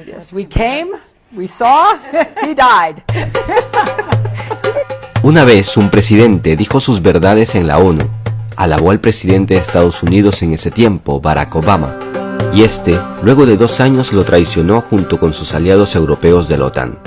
Yes, we came, we saw, he died. Una vez un presidente dijo sus verdades en la ONU, alabó al presidente de Estados Unidos en ese tiempo, Barack Obama, y este, luego de 2 años, lo traicionó junto con sus aliados europeos de la OTAN.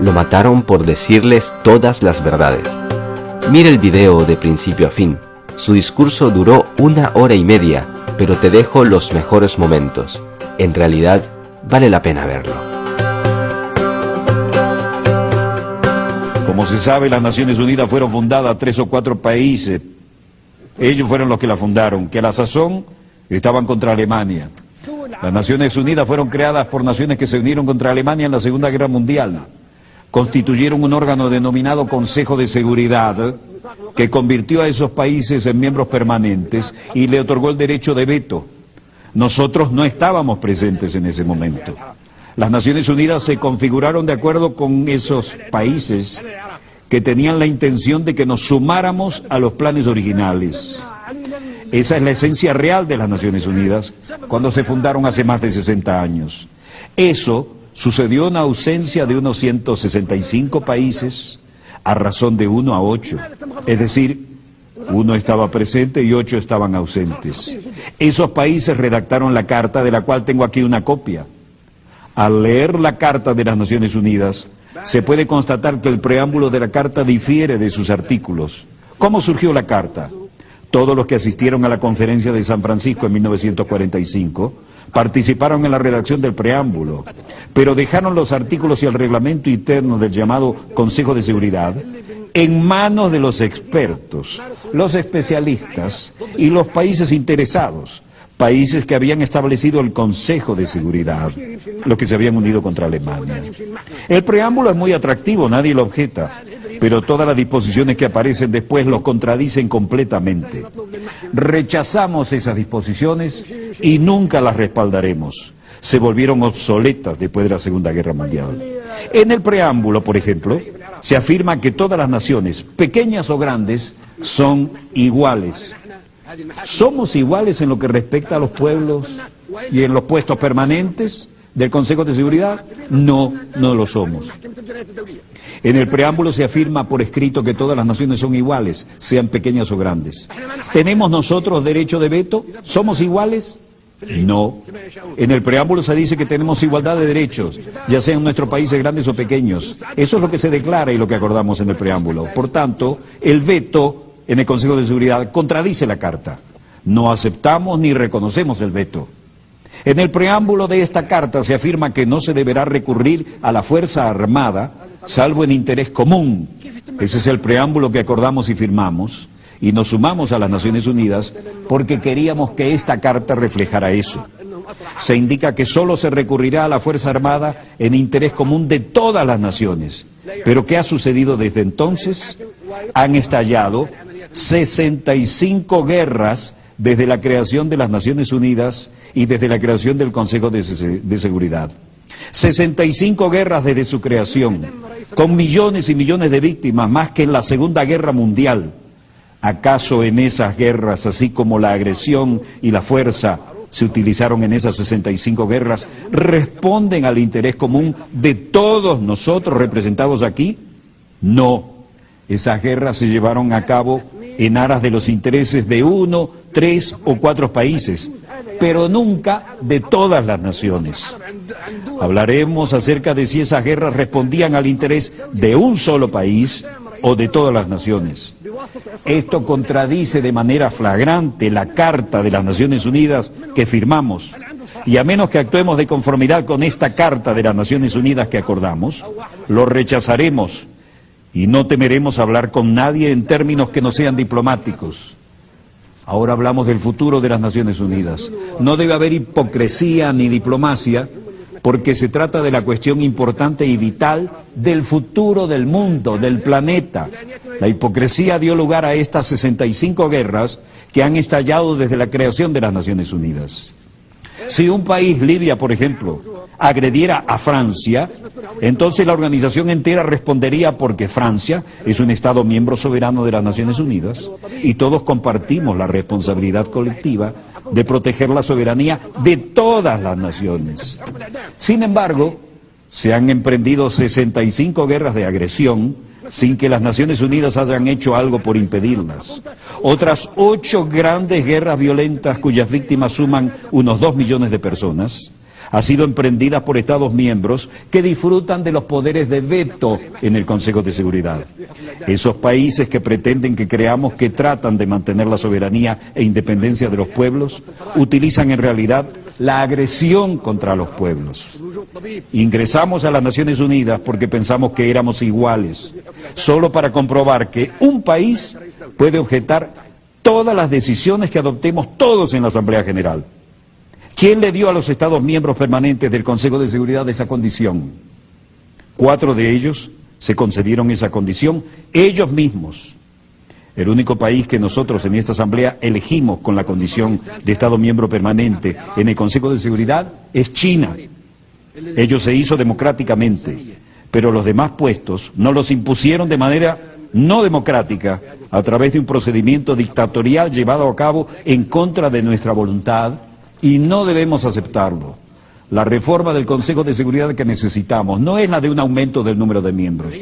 Lo mataron por decirles todas las verdades. Mira el video de principio a fin. Su discurso duró 1 hora y media, pero te dejo los mejores momentos. En realidad, vale la pena verlo. Como se sabe, las Naciones Unidas fueron fundadas 3 o 4 países. Ellos fueron los que la fundaron, que a la sazón estaban contra Alemania. Las Naciones Unidas fueron creadas por naciones que se unieron contra Alemania en la Segunda Guerra Mundial. Constituyeron un órgano denominado Consejo de Seguridad, que convirtió a esos países en miembros permanentes y le otorgó el derecho de veto. Nosotros no estábamos presentes en ese momento. Las Naciones Unidas se configuraron de acuerdo con esos países que tenían la intención de que nos sumáramos a los planes originales. Esa es la esencia real de las Naciones Unidas cuando se fundaron hace más de 60 años. Eso sucedió en ausencia de unos 165 países a razón de 1 a 8. Es decir, 1 estaba presente y 8 estaban ausentes. Esos países redactaron la carta, de la cual tengo aquí una copia. Al leer la Carta de las Naciones Unidas, se puede constatar que el preámbulo de la Carta difiere de sus artículos. ¿Cómo surgió la Carta? Todos los que asistieron a la Conferencia de San Francisco en 1945 participaron en la redacción del preámbulo, pero dejaron los artículos y el reglamento interno del llamado Consejo de Seguridad en manos de los expertos, los especialistas y los países interesados, países que habían establecido el Consejo de Seguridad, los que se habían unido contra Alemania. El preámbulo es muy atractivo, nadie lo objeta, pero todas las disposiciones que aparecen después lo contradicen completamente. Rechazamos esas disposiciones y nunca las respaldaremos. Se volvieron obsoletas después de la Segunda Guerra Mundial. En el preámbulo, por ejemplo, se afirma que todas las naciones, pequeñas o grandes, son iguales. ¿Somos iguales en lo que respecta a los pueblos y en los puestos permanentes del Consejo de Seguridad? No, no lo somos. En el preámbulo se afirma por escrito que todas las naciones son iguales, sean pequeñas o grandes. ¿Tenemos nosotros derecho de veto? ¿Somos iguales? No. En el preámbulo se dice que tenemos igualdad de derechos, ya sean nuestros países grandes o pequeños. Eso es lo que se declara y lo que acordamos en el preámbulo. Por tanto, el veto en el Consejo de Seguridad contradice la Carta. No aceptamos ni reconocemos el veto. En el preámbulo de esta Carta se afirma que no se deberá recurrir a la fuerza armada, salvo en interés común. Ese es el preámbulo que acordamos y firmamos, y nos sumamos a las Naciones Unidas porque queríamos que esta Carta reflejara eso. Se indica que solo se recurrirá a la fuerza armada en interés común de todas las naciones. Pero ¿qué ha sucedido desde entonces? Han estallado 65 guerras desde la creación de las Naciones Unidas y desde la creación del Consejo de Seguridad. 65 guerras desde su creación, con millones y millones de víctimas, más que en la Segunda Guerra Mundial. ¿Acaso en esas guerras, así como la agresión y la fuerza se utilizaron en esas 65 guerras, responden al interés común de todos nosotros representados aquí? No. Esas guerras se llevaron a cabo en aras de los intereses de 1, 3 o 4 países, pero nunca de todas las naciones. Hablaremos acerca de si esas guerras respondían al interés de un solo país o de todas las naciones. Esto contradice de manera flagrante la Carta de las Naciones Unidas que firmamos, y a menos que actuemos de conformidad con esta Carta de las Naciones Unidas que acordamos, lo rechazaremos y no temeremos hablar con nadie en términos que no sean diplomáticos. Ahora hablamos del futuro de las Naciones Unidas. No debe haber hipocresía ni diplomacia, porque se trata de la cuestión importante y vital del futuro del mundo, del planeta. La hipocresía dio lugar a estas 65 guerras que han estallado desde la creación de las Naciones Unidas. Si un país, Libia por ejemplo, agrediera a Francia, entonces la organización entera respondería porque Francia es un Estado miembro soberano de las Naciones Unidas y todos compartimos la responsabilidad colectiva de proteger la soberanía de todas las naciones. Sin embargo, se han emprendido 65 guerras de agresión sin que las Naciones Unidas hayan hecho algo por impedirlas. Otras 8 grandes guerras violentas cuyas víctimas suman unos 2 millones de personas han sido emprendidas por Estados miembros que disfrutan de los poderes de veto en el Consejo de Seguridad. Esos países que pretenden que creamos que tratan de mantener la soberanía e independencia de los pueblos, utilizan en realidad la agresión contra los pueblos. Ingresamos a las Naciones Unidas porque pensamos que éramos iguales, solo para comprobar que un país puede objetar todas las decisiones que adoptemos todos en la Asamblea General. ¿Quién le dio a los Estados miembros permanentes del Consejo de Seguridad esa condición? 4 de ellos se concedieron esa condición ellos mismos. El único país que nosotros en esta Asamblea elegimos con la condición de Estado miembro permanente en el Consejo de Seguridad es China. Ello se hizo democráticamente, pero los demás puestos nos los impusieron de manera no democrática a través de un procedimiento dictatorial llevado a cabo en contra de nuestra voluntad. Y no debemos aceptarlo. La reforma del Consejo de Seguridad que necesitamos no es la de un aumento del número de miembros,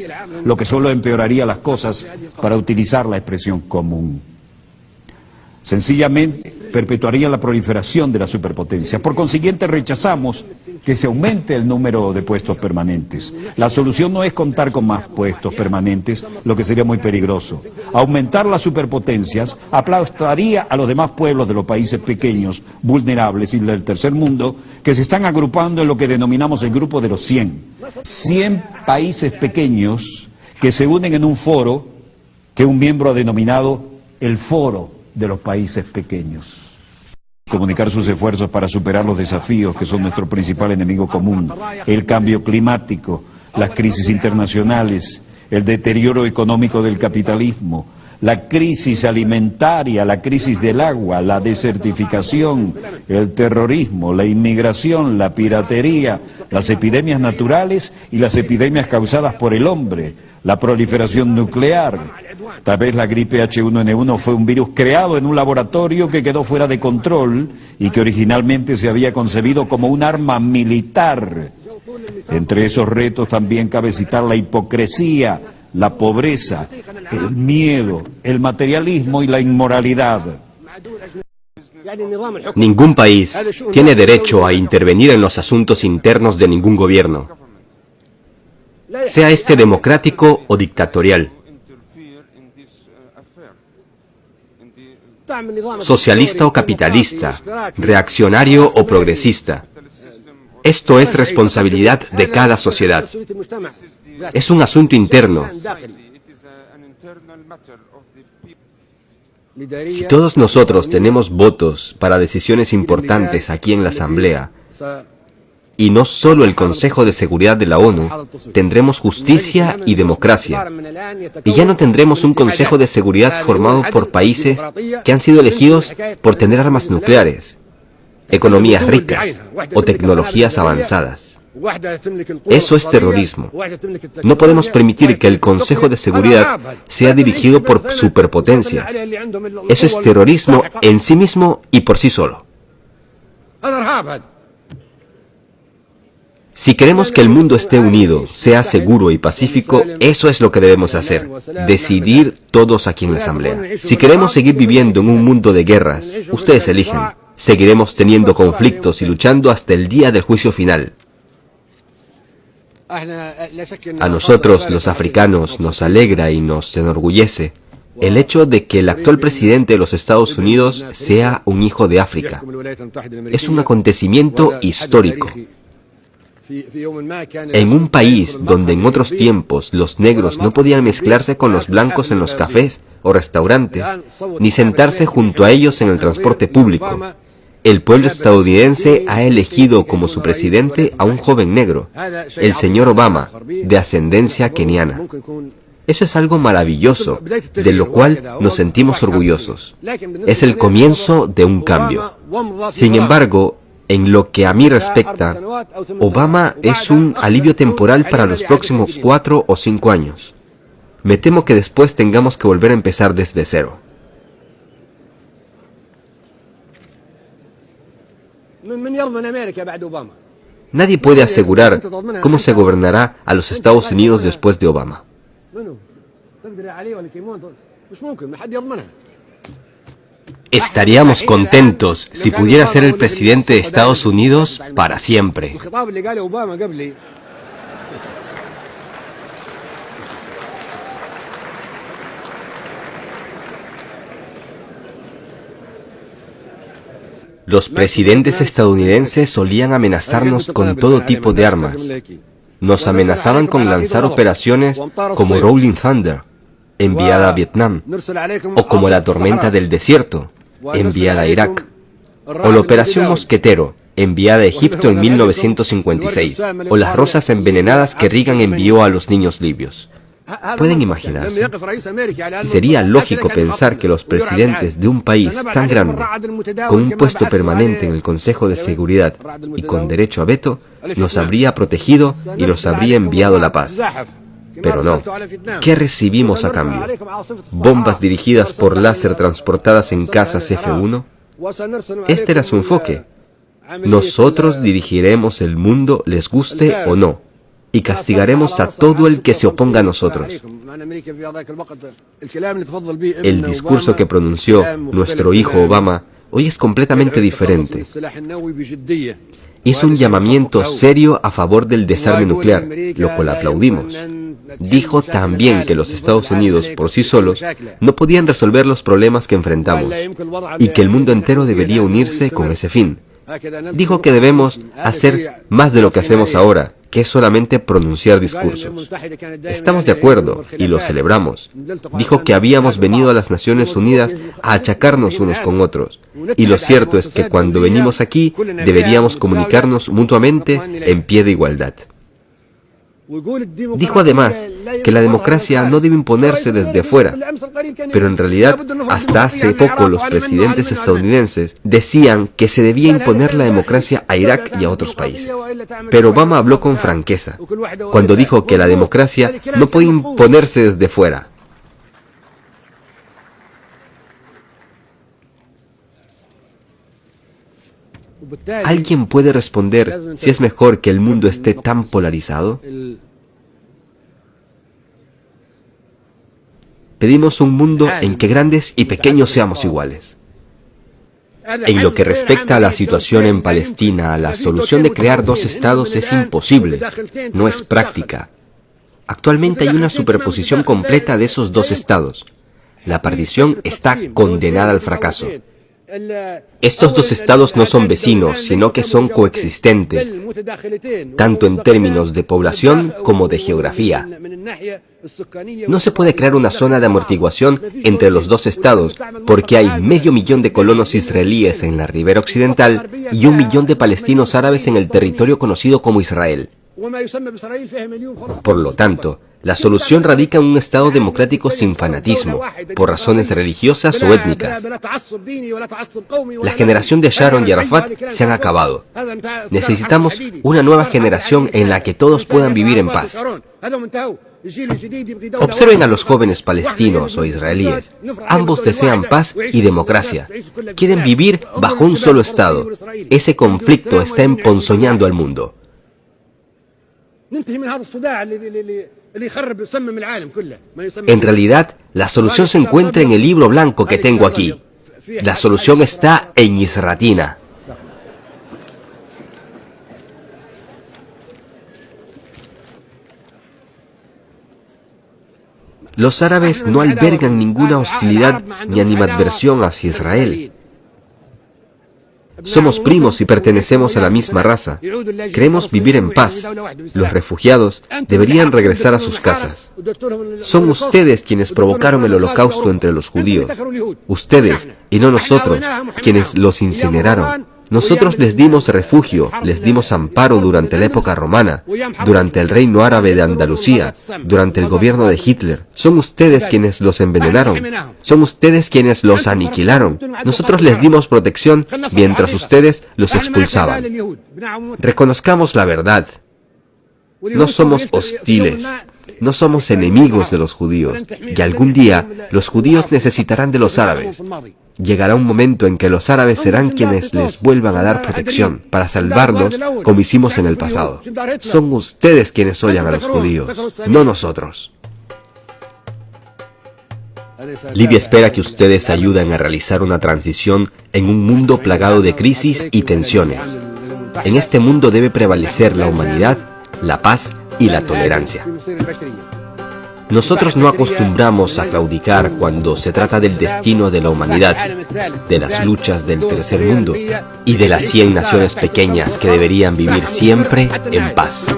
lo que solo empeoraría las cosas, para utilizar la expresión común. Sencillamente perpetuaría la proliferación de la superpotencia. Por consiguiente, rechazamos que se aumente el número de puestos permanentes. La solución no es contar con más puestos permanentes, lo que sería muy peligroso. Aumentar las superpotencias aplastaría a los demás pueblos de los países pequeños, vulnerables y del tercer mundo, que se están agrupando en lo que denominamos el grupo de los 100. 100 países pequeños que se unen en un foro que un miembro ha denominado el Foro de los Países Pequeños. Comunicar sus esfuerzos para superar los desafíos que son nuestro principal enemigo común: el cambio climático, las crisis internacionales, el deterioro económico del capitalismo, la crisis alimentaria, la crisis del agua, la desertificación, el terrorismo, la inmigración, la piratería, las epidemias naturales y las epidemias causadas por el hombre, la proliferación nuclear. Tal vez la gripe H1N1 fue un virus creado en un laboratorio que quedó fuera de control y que originalmente se había concebido como un arma militar. Entre esos retos también cabe citar la hipocresía, la pobreza, el miedo, el materialismo y la inmoralidad. Ningún país tiene derecho a intervenir en los asuntos internos de ningún gobierno, sea este democrático o dictatorial, socialista o capitalista, reaccionario o progresista. Esto es responsabilidad de cada sociedad. Es un asunto interno. Si todos nosotros tenemos votos para decisiones importantes aquí en la Asamblea, y no solo el Consejo de Seguridad de la ONU, tendremos justicia y democracia. Y ya no tendremos un Consejo de Seguridad formado por países que han sido elegidos por tener armas nucleares, economías ricas o tecnologías avanzadas. Eso es terrorismo. No podemos permitir que el Consejo de Seguridad sea dirigido por superpotencias. Eso es terrorismo en sí mismo y por sí solo. Si queremos que el mundo esté unido, sea seguro y pacífico, eso es lo que debemos hacer. Decidir todos aquí en la Asamblea. Si queremos seguir viviendo en un mundo de guerras, ustedes eligen. Seguiremos teniendo conflictos y luchando hasta el día del juicio final. A nosotros, los africanos, nos alegra y nos enorgullece el hecho de que el actual presidente de los Estados Unidos sea un hijo de África. Es un acontecimiento histórico. En un país donde en otros tiempos los negros no podían mezclarse con los blancos en los cafés o restaurantes, ni sentarse junto a ellos en el transporte público, el pueblo estadounidense ha elegido como su presidente a un joven negro, el señor Obama, de ascendencia keniana. Eso es algo maravilloso, de lo cual nos sentimos orgullosos. Es el comienzo de un cambio. Sin embargo, en lo que a mí respecta, Obama es un alivio temporal para los próximos 4 o 5 años. Me temo que después tengamos que volver a empezar desde cero. Nadie puede asegurar cómo se gobernará a los Estados Unidos después de Obama. Estaríamos contentos si pudiera ser el presidente de Estados Unidos para siempre. Los presidentes estadounidenses solían amenazarnos con todo tipo de armas. Nos amenazaban con lanzar operaciones como Rolling Thunder, enviada a Vietnam, o como la Tormenta del Desierto, enviada a Irak, o la Operación Mosquetero, enviada a Egipto en 1956, o las rosas envenenadas que Reagan envió a los niños libios. ¿Pueden imaginarse? Sería lógico pensar que los presidentes de un país tan grande, con un puesto permanente en el Consejo de Seguridad y con derecho a veto, nos habría protegido y nos habría enviado la paz. Pero no. ¿Qué recibimos a cambio? ¿Bombas dirigidas por láser transportadas en cazas F-1? Este era su enfoque. Nosotros dirigiremos el mundo, les guste o no, y castigaremos a todo el que se oponga a nosotros. El discurso que pronunció nuestro hijo Obama hoy es completamente diferente. Hizo un llamamiento serio a favor del desarme nuclear, lo cual aplaudimos. Dijo también que los Estados Unidos por sí solos no podían resolver los problemas que enfrentamos y que el mundo entero debería unirse con ese fin. Dijo que debemos hacer más de lo que hacemos ahora, que es solamente pronunciar discursos. Estamos de acuerdo y lo celebramos. Dijo que habíamos venido a las Naciones Unidas a achacarnos unos con otros. Y lo cierto es que cuando venimos aquí, deberíamos comunicarnos mutuamente en pie de igualdad. Dijo además que la democracia no debe imponerse desde fuera, pero en realidad hasta hace poco los presidentes estadounidenses decían que se debía imponer la democracia a Irak y a otros países. Pero Obama habló con franqueza cuando dijo que la democracia no puede imponerse desde fuera. ¿Alguien puede responder si es mejor que el mundo esté tan polarizado? Pedimos un mundo en que grandes y pequeños seamos iguales. En lo que respecta a la situación en Palestina, la solución de crear dos estados es imposible, no es práctica. Actualmente hay una superposición completa de esos dos estados. La partición está condenada al fracaso. Estos dos estados no son vecinos, sino que son coexistentes, tanto en términos de población como de geografía. No se puede crear una zona de amortiguación entre los dos estados, porque hay 500.000 de colonos israelíes en la ribera occidental y 1 millón de palestinos árabes en el territorio conocido como Israel. Por lo tanto, la solución radica en un Estado democrático sin fanatismo, por razones religiosas o étnicas. La generación de Sharon y Arafat se han acabado. Necesitamos una nueva generación en la que todos puedan vivir en paz. Observen a los jóvenes palestinos o israelíes. Ambos desean paz y democracia. Quieren vivir bajo un solo Estado. Ese conflicto está emponzoñando al mundo. En realidad, la solución se encuentra en el libro blanco que tengo aquí. La solución está en Misratina. Los árabes no albergan ninguna hostilidad ni animadversión hacia Israel. Somos primos y pertenecemos a la misma raza. Queremos vivir en paz. Los refugiados deberían regresar a sus casas. Son ustedes quienes provocaron el holocausto entre los judíos. Ustedes, y no nosotros, quienes los incineraron. Nosotros les dimos refugio, les dimos amparo durante la época romana, durante el reino árabe de Andalucía, durante el gobierno de Hitler. Son ustedes quienes los envenenaron. Son ustedes quienes los aniquilaron. Nosotros les dimos protección mientras ustedes los expulsaban. Reconozcamos la verdad. No somos hostiles. No somos enemigos de los judíos. Y algún día los judíos necesitarán de los árabes. Llegará un momento en que los árabes serán quienes les vuelvan a dar protección para salvarlos como hicimos en el pasado. Son ustedes quienes odian a los judíos, no nosotros. Libia espera que ustedes ayuden a realizar una transición en un mundo plagado de crisis y tensiones. En este mundo debe prevalecer la humanidad, la paz y la tolerancia. Nosotros no acostumbramos a claudicar cuando se trata del destino de la humanidad, de las luchas del tercer mundo y de las 100 naciones pequeñas que deberían vivir siempre en paz.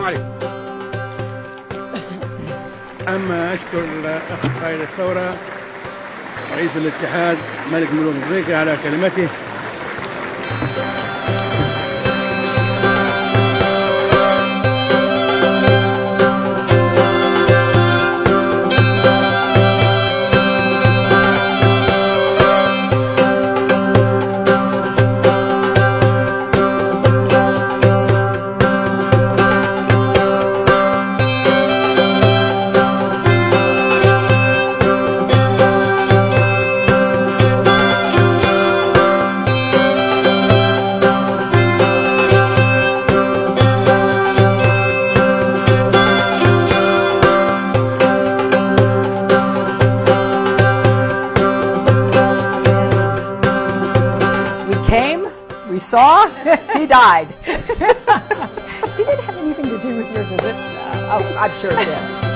We saw, he died. Did it have anything to do with your visit? Oh, I'm sure it did.